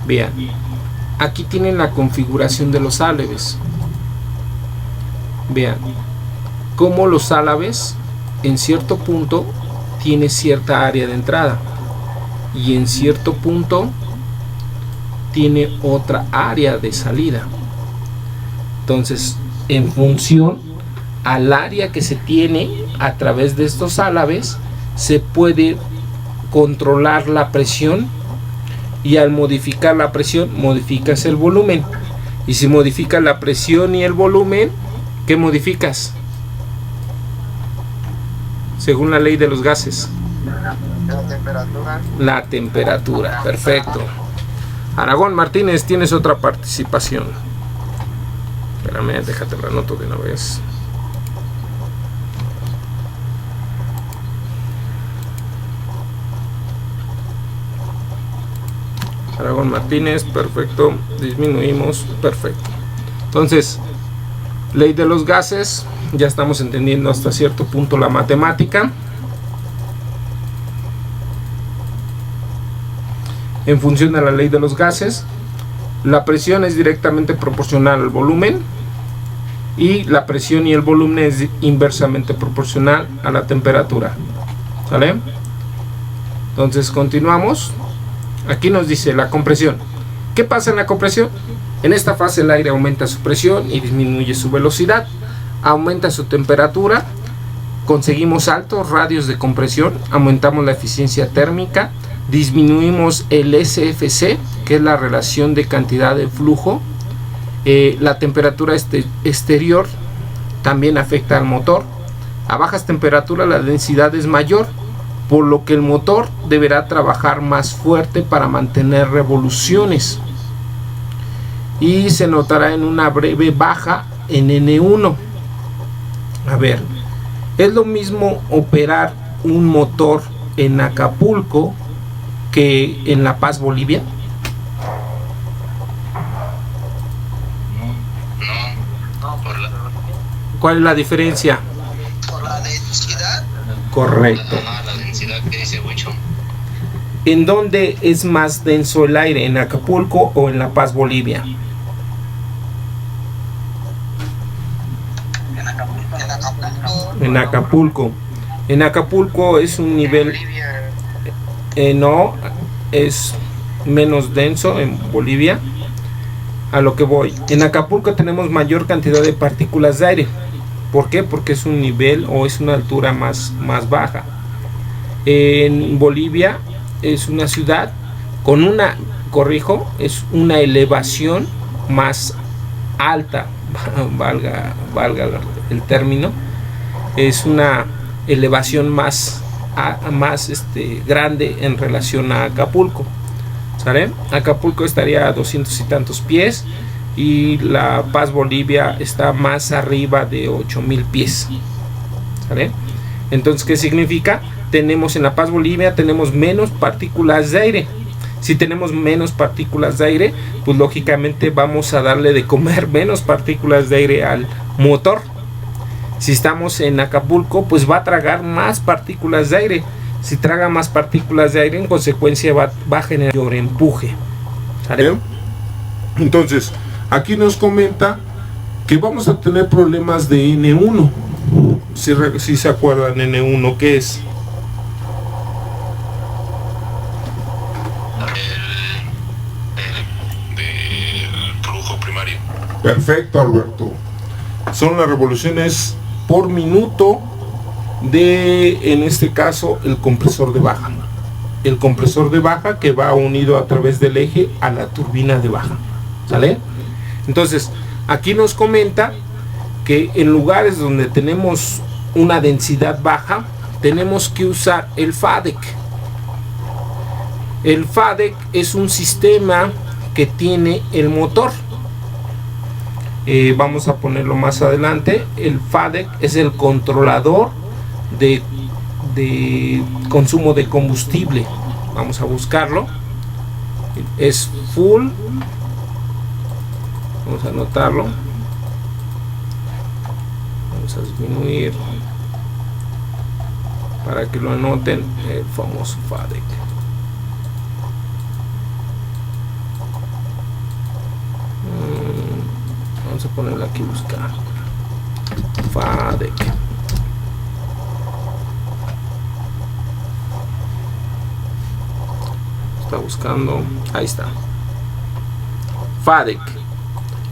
Vean. Aquí tienen la configuración de los álabes. Vean cómo los álabes en cierto punto tiene cierta área de entrada y en cierto punto tiene otra área de salida. Entonces, en función al área que se tiene a través de estos álabes, se puede controlar la presión. Y al modificar la presión, modificas el volumen. Y si modificas la presión y el volumen, ¿qué modificas? Según la ley de los gases. La temperatura. La temperatura, perfecto. Aragón Martínez, tienes otra participación. Espérame, déjate la anoto de una vez. Aragón Martínez, perfecto. Disminuimos, perfecto. Entonces, ley de los gases, ya estamos entendiendo hasta cierto punto la matemática. En función de la ley de los gases, la presión es directamente proporcional al volumen y la presión y el volumen es inversamente proporcional a la temperatura. ¿Sale? Entonces continuamos. Aquí nos dice la compresión. ¿Qué pasa en la compresión? En esta fase el aire aumenta su presión y disminuye su velocidad, aumenta su temperatura conseguimos altos radios de compresión, aumentamos la eficiencia térmica, disminuimos el SFC, que es la relación de cantidad de flujo. La temperatura exterior también afecta al motor. A bajas temperaturas la densidad es mayor, por lo que el motor deberá trabajar más fuerte para mantener revoluciones, y se notará en una breve baja en N1. A ver, es lo mismo operar un motor en Acapulco que en La Paz, Bolivia. No, ¿Cuál es la diferencia? Por la densidad. Correcto. la densidad que dice Wicho. ¿En dónde es más denso el aire? ¿En Acapulco o en La Paz, Bolivia? En Acapulco. En Acapulco. En Acapulco es un nivel... Bolivia. No, es menos denso en Bolivia. A lo que voy, en Acapulco tenemos mayor cantidad de partículas de aire. ¿Por qué? Porque es un nivel o es una altura más baja. En Bolivia es una ciudad con una, es una elevación más alta, valga el término. Es una elevación más grande en relación a Acapulco. ¿Sale? Acapulco estaría a 200 y tantos pies y La Paz, Bolivia está más arriba de 8000 pies. ¿Sale? Entonces, ¿qué significa? Tenemos en La Paz, Bolivia, tenemos menos partículas de aire. Si tenemos menos partículas de aire, pues lógicamente vamos a darle de comer menos partículas de aire al motor. Si estamos en Acapulco, pues va a tragar más partículas de aire. Si traga más partículas de aire, en consecuencia va a generar mayor empuje. ¿Sale? Entonces, aquí nos comenta que vamos a tener problemas de N1. Si se acuerdan, N1, ¿qué es? Del flujo primario. Perfecto, Alberto. Son las revoluciones por minuto de, en este caso, el compresor de baja. El compresor de baja que va unido a través del eje a la turbina de baja. ¿Sale? Entonces, aquí nos comenta que en lugares donde tenemos una densidad baja, tenemos que usar el FADEC. El FADEC es un sistema que tiene el motor. Vamos a ponerlo más adelante. El FADEC es el controlador de consumo de combustible. Vamos a buscarlo. Es full. Vamos a anotarlo. Vamos a disminuir para que lo anoten, el famoso FADEC. Vamos a ponerlo aquí, buscar FADEC. Está buscando, ahí está. FADEC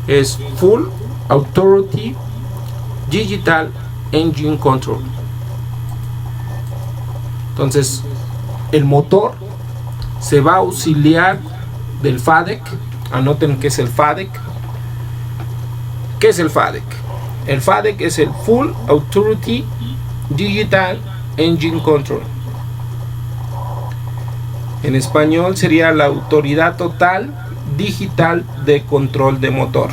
es Full Authority Digital Engine Control. Entonces, el motor se va a auxiliar del FADEC. Anoten qué es el FADEC. ¿Qué es el FADEC? El FADEC es el Full Authority Digital Engine Control. En español sería la autoridad total digital de control de motor.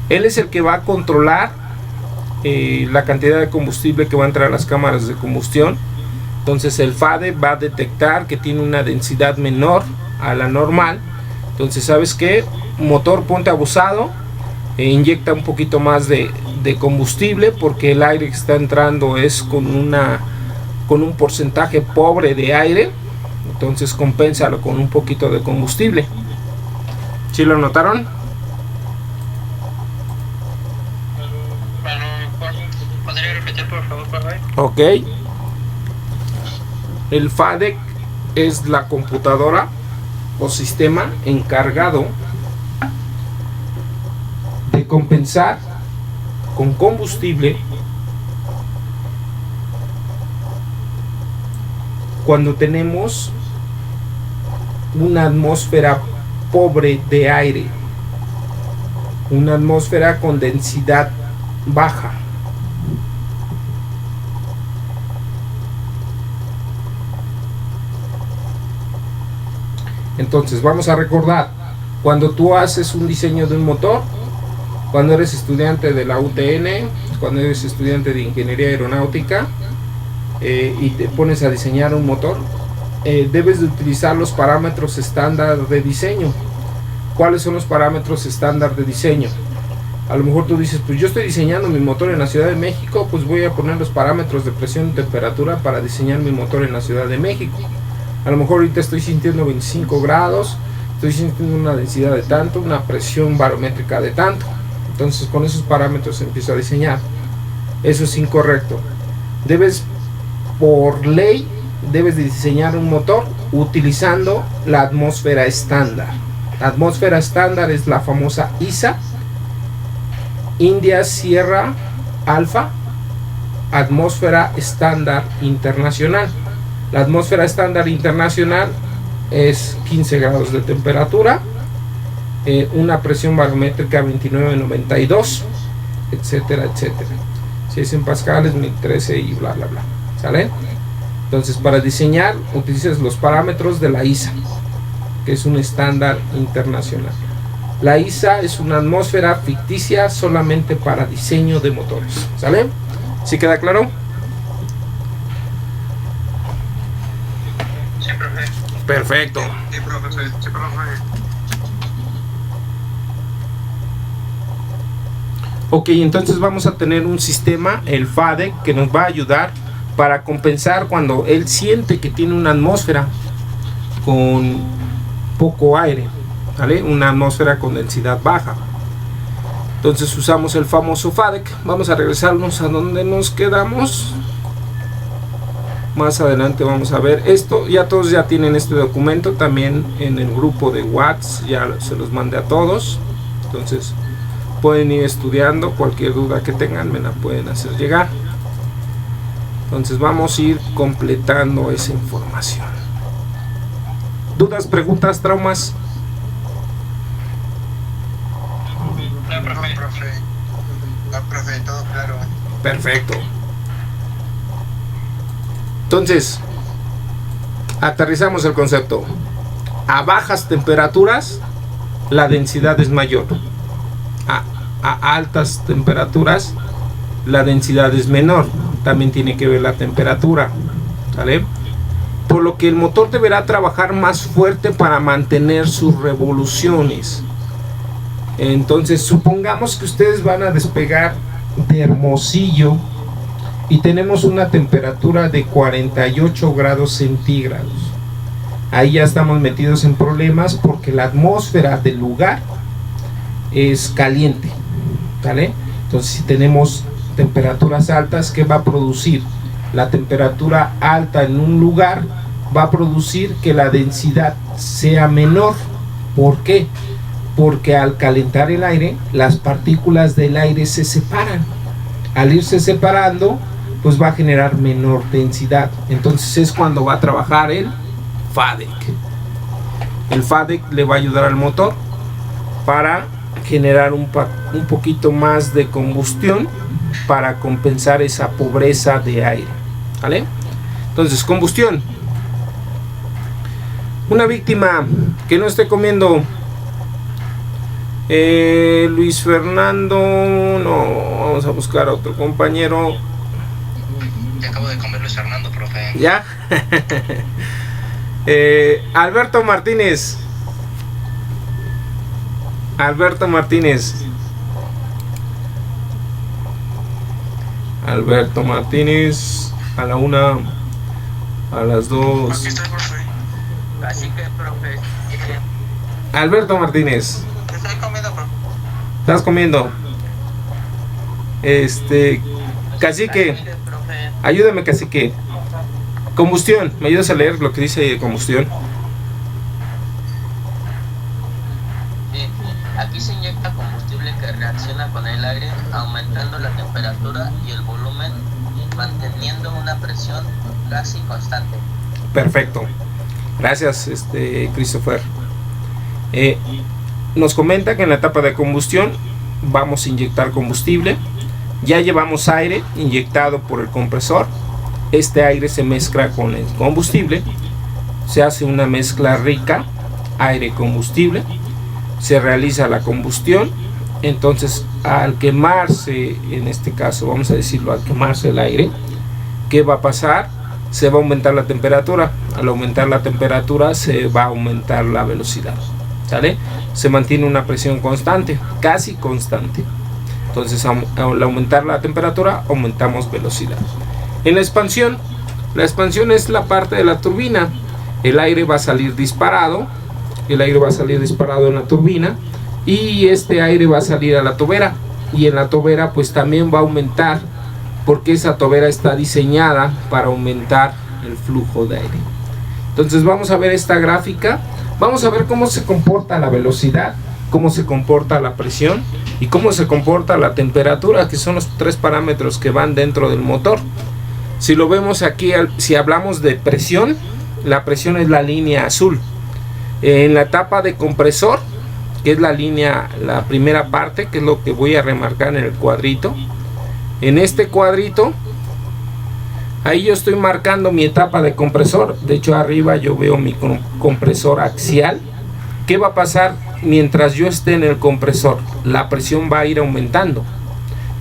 Él es el que va a controlar la cantidad de combustible que va a entrar a las cámaras de combustión. Entonces el FADEC va a detectar que tiene una densidad menor a la normal. Entonces, ¿sabes qué? Motor, ponte abusado, inyecta un poquito más de combustible, porque el aire que está entrando es con un porcentaje pobre de aire. Entonces compénsalo con un poquito de combustible. ¿Sí lo notaron? ¿Podría repetir, por favor, profe? Ok. El FADEC es la computadora o sistema encargado de compensar con combustible cuando tenemos una atmósfera pobre de aire, una atmósfera con densidad baja. Entonces vamos a recordar, cuando tú haces un diseño de un motor, cuando eres estudiante de la UTN, cuando eres estudiante de ingeniería aeronáutica y te pones a diseñar un motor, debes de utilizar los parámetros estándar de diseño. ¿Cuáles son los parámetros estándar de diseño? A lo mejor tú dices, pues yo estoy diseñando mi motor en la Ciudad de México, pues voy a poner los parámetros de presión y temperatura para diseñar mi motor en la Ciudad de México. A lo mejor ahorita estoy sintiendo 25 grados, estoy sintiendo una densidad de tanto, una presión barométrica de tanto. Entonces con esos parámetros empiezo a diseñar. Eso es incorrecto. Por ley, debes de diseñar un motor utilizando la atmósfera estándar. La atmósfera estándar es la famosa ISA, India Sierra Alfa, atmósfera estándar internacional. La atmósfera estándar internacional es 15 grados de temperatura, una presión barométrica 2992, etcétera, etcétera. Si es en pascales, 1013 y bla, bla, bla. ¿Sale? Entonces, para diseñar, utilizas los parámetros de la ISA, que es un estándar internacional. La ISA es una atmósfera ficticia solamente para diseño de motores. ¿Sale? ¿Sí queda claro? Sí, profe. Perfecto. Sí, profe. Sí, profe. Ok, entonces vamos a tener un sistema, el FADEC, que nos va a ayudar para compensar cuando él siente que tiene una atmósfera con poco aire, ¿vale? Una atmósfera con densidad baja. Entonces usamos el famoso FADEC. Vamos a regresarnos a donde nos quedamos. Más adelante vamos a ver esto. Ya todos ya tienen este documento, también en el grupo de WhatsApp ya se los mandé a todos. Entonces pueden ir estudiando, cualquier duda que tengan me la pueden hacer llegar. Entonces vamos a ir completando esa información. ¿Dudas, preguntas, traumas? No, profe. No, profe, todo claro. Perfecto. Entonces, aterrizamos el concepto. A bajas temperaturas, la densidad es mayor. A altas temperaturas, la densidad es menor. También tiene que ver la temperatura, ¿sale? Por lo que el motor deberá trabajar más fuerte para mantener sus revoluciones. Entonces, supongamos que ustedes van a despegar de Hermosillo y tenemos una temperatura de 48 grados centígrados. Ahí ya estamos metidos en problemas porque la atmósfera del lugar es caliente, ¿vale? Entonces, si tenemos temperaturas altas, ¿qué va a producir? La temperatura alta en un lugar va a producir que la densidad sea menor. ¿Por qué? Porque al calentar el aire, las partículas del aire se separan. Al irse separando, pues va a generar menor densidad. Entonces es cuando va a trabajar el FADEC. El FADEC le va a ayudar al motor para generar un poquito más de combustión para compensar esa pobreza de aire, ¿vale? Entonces, combustión. Una víctima que no esté comiendo. Luis Fernando, no, vamos a buscar a otro compañero. Ya acabo de comer Luis Fernando, profe. ¿Ya? Alberto Martínez. Alberto Martínez. Alberto Martínez. A la 1, a las 2. Aquí estoy, profe. Así que, profe, Alberto Martínez. Estoy comiendo, profe. ¿Estás comiendo? Cacique, profe, ayúdame, cacique. Combustión, ¿me ayudas a leer lo que dice combustión? aquí se inyecta combustible que reacciona con el aire, aumentando la temperatura y el volumen, manteniendo una presión casi constante. Perfecto. Gracias, Christopher. Nos comenta que en la etapa de combustión vamos a inyectar combustible. Ya llevamos aire inyectado por el compresor. Este aire se mezcla con el combustible. Se hace una mezcla rica, aire-combustible. Se realiza la combustión. Entonces, al quemarse, en este caso, vamos a decirlo, al quemarse el aire, ¿qué va a pasar? Se va a aumentar la temperatura. Al aumentar la temperatura se va a aumentar la velocidad, ¿sale? Se mantiene una presión constante, casi constante. Entonces, al aumentar la temperatura, aumentamos velocidad. En la expansión es la parte de la turbina. El aire va a salir disparado. El aire va a salir disparado en la turbina. Y este aire va a salir a la tobera. Y en la tobera pues también va a aumentar, porque esa tobera está diseñada para aumentar el flujo de aire. Entonces vamos a ver esta gráfica. Vamos a ver cómo se comporta la velocidad, cómo se comporta la presión y cómo se comporta la temperatura, que son los tres parámetros que van dentro del motor. Si lo vemos aquí, si hablamos de presión, la presión es la línea azul. En la etapa de compresor, que es la primera parte, que es lo que voy a remarcar en el cuadrito. En este cuadrito, ahí yo estoy marcando mi etapa de compresor. De hecho, arriba yo veo mi compresor axial. ¿Qué va a pasar mientras yo esté en el compresor? La presión va a ir aumentando.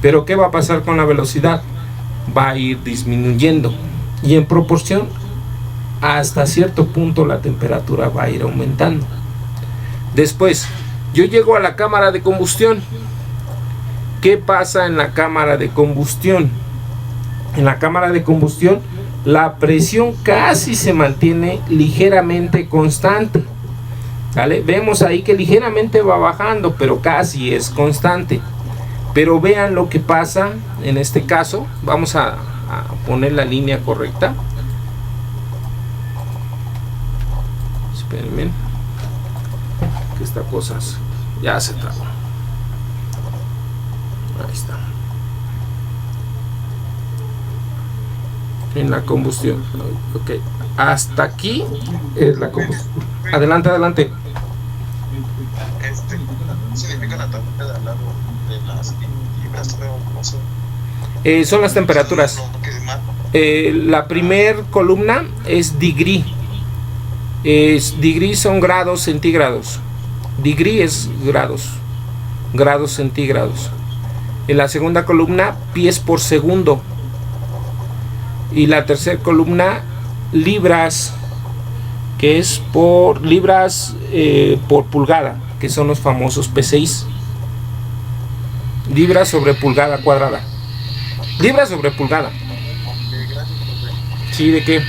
Pero ¿qué va a pasar con la velocidad? Va a ir disminuyendo. Y en proporción, hasta cierto punto la temperatura va a ir aumentando. Después, yo llego a la cámara de combustión. ¿Qué pasa en la cámara de combustión? En la cámara de combustión, la presión casi se mantiene ligeramente constante. ¿Vale? Vemos ahí que ligeramente va bajando, pero casi es constante. Pero vean lo que pasa en este caso. Vamos a poner la línea correcta. Espérenme, que esta cosa ya se trabó. Ahí está. En la combustión. Ok. Hasta aquí es la combustión. Adelante, adelante. ¿Significa la tabla de al lado de las libras? No sé. Son las temperaturas. La primer columna es degree. Degree son grados centígrados. Degree es grados centígrados. En la segunda columna, pies por segundo. Y la tercera columna, libras, que es por libras por pulgada, que son los famosos PSI. Libras sobre pulgada cuadrada. Libras sobre pulgada. Sí, ¿de qué?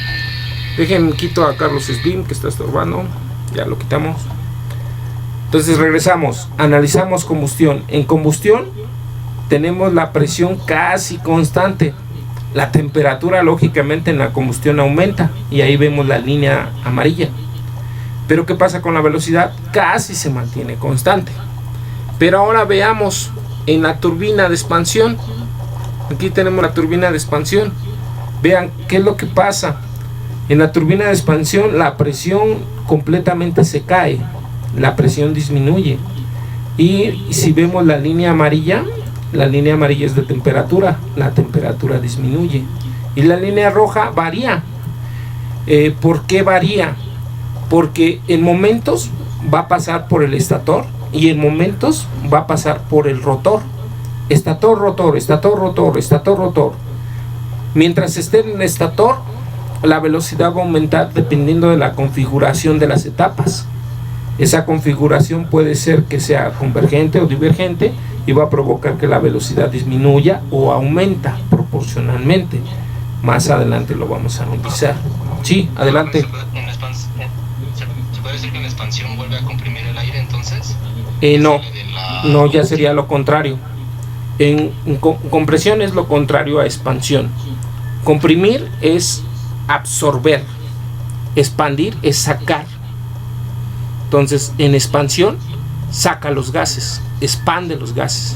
Dejen, quito a Carlos Slim, que está estorbando. Ya lo quitamos. Entonces regresamos, analizamos combustión. En combustión tenemos la presión casi constante. La temperatura lógicamente en la combustión aumenta y ahí vemos la línea amarilla. Pero ¿qué pasa con la velocidad? Casi se mantiene constante. Pero ahora veamos en la turbina de expansión. Aquí tenemos la turbina de expansión. Vean qué es lo que pasa. En la turbina de expansión la presión completamente se cae. La presión disminuye. Y si vemos la línea amarilla es de temperatura. La temperatura disminuye. Y la línea roja varía. ¿Por qué varía? Porque en momentos va a pasar por el estator y en momentos va a pasar por el rotor. Estator, rotor, estator, rotor, estator, rotor. Mientras esté en el estator, la velocidad va a aumentar dependiendo de la configuración de las etapas. Esa configuración puede ser que sea convergente o divergente y va a provocar que la velocidad disminuya o aumenta proporcionalmente. Más adelante lo vamos a analizar. Sí, adelante. ¿Se puede decir que en la expansión vuelve a comprimir el aire entonces? No, ya sería lo contrario. En compresión es lo contrario a expansión. Comprimir es absorber, expandir es sacar. Entonces en expansión saca los gases, expande los gases,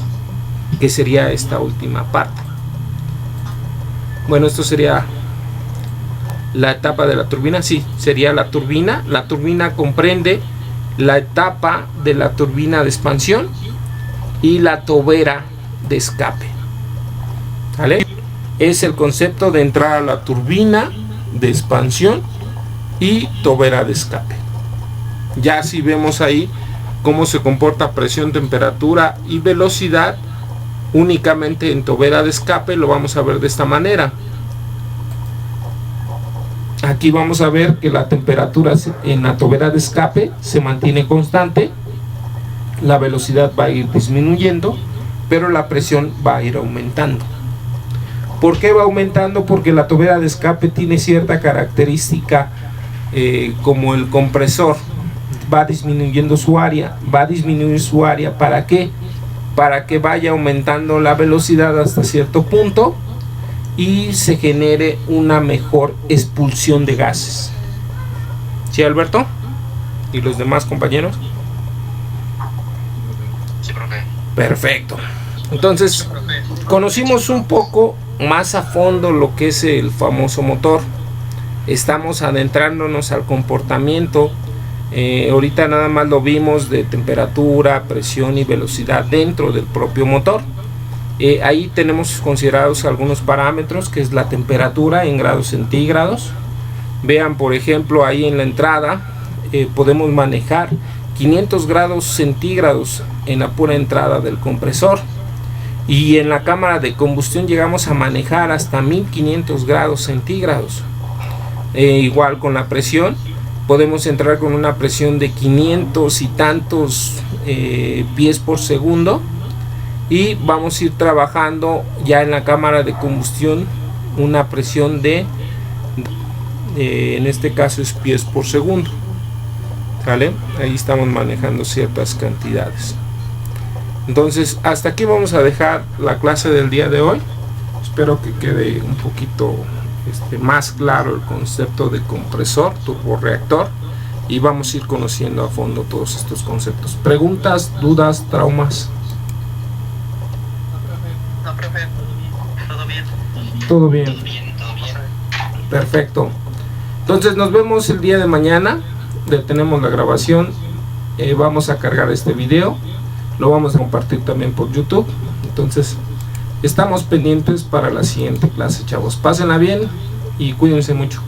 que sería esta última parte. Bueno, esto sería La etapa de la turbina, sí, sería la turbina. La turbina comprende la etapa de la turbina de expansión y la tobera de escape. ¿Vale? Es el concepto de entrar a la turbina de expansión y tobera de escape. Ya si vemos ahí cómo se comporta presión, temperatura y velocidad únicamente en tobera de escape, lo vamos a ver de esta manera. Aquí vamos a ver que la temperatura en la tobera de escape se mantiene constante, la velocidad va a ir disminuyendo, pero la presión va a ir aumentando. ¿Por qué va aumentando? Porque la tobera de escape tiene cierta característica como el compresor. Va disminuyendo su área, va a disminuir su área, ¿para qué? Para que vaya aumentando la velocidad hasta cierto punto y se genere una mejor expulsión de gases. ¿Sí, Alberto? ¿Y los demás compañeros? Sí, profe. Perfecto. Entonces, conocimos un poco más a fondo lo que es el famoso motor. Estamos adentrándonos al comportamiento. Ahorita nada más lo vimos de temperatura, presión y velocidad dentro del propio motor. Ahí tenemos considerados algunos parámetros, que es la temperatura en grados centígrados. Vean, por ejemplo, ahí en la entrada podemos manejar 500 grados centígrados en la pura entrada del compresor, y en la cámara de combustión llegamos a manejar hasta 1500 grados centígrados. Igual con la presión, podemos entrar con una presión de 500 y tantos pies por segundo, y vamos a ir trabajando ya en la cámara de combustión una presión de en este caso es pies por segundo. ¿Vale? Ahí estamos manejando ciertas cantidades. Entonces, hasta aquí vamos a dejar la clase del día de hoy. Espero que quede un poquito más claro el concepto de compresor, turborreactor, y vamos a ir conociendo a fondo todos estos conceptos. ¿Preguntas, dudas, traumas? No, profe, todo bien. Todo bien. Todo bien, todo bien. Perfecto. Entonces nos vemos el día de mañana. Detenemos la grabación. Vamos a cargar este video. Lo vamos a compartir también por YouTube. Entonces estamos pendientes para la siguiente clase, chavos. Pásenla bien y cuídense mucho.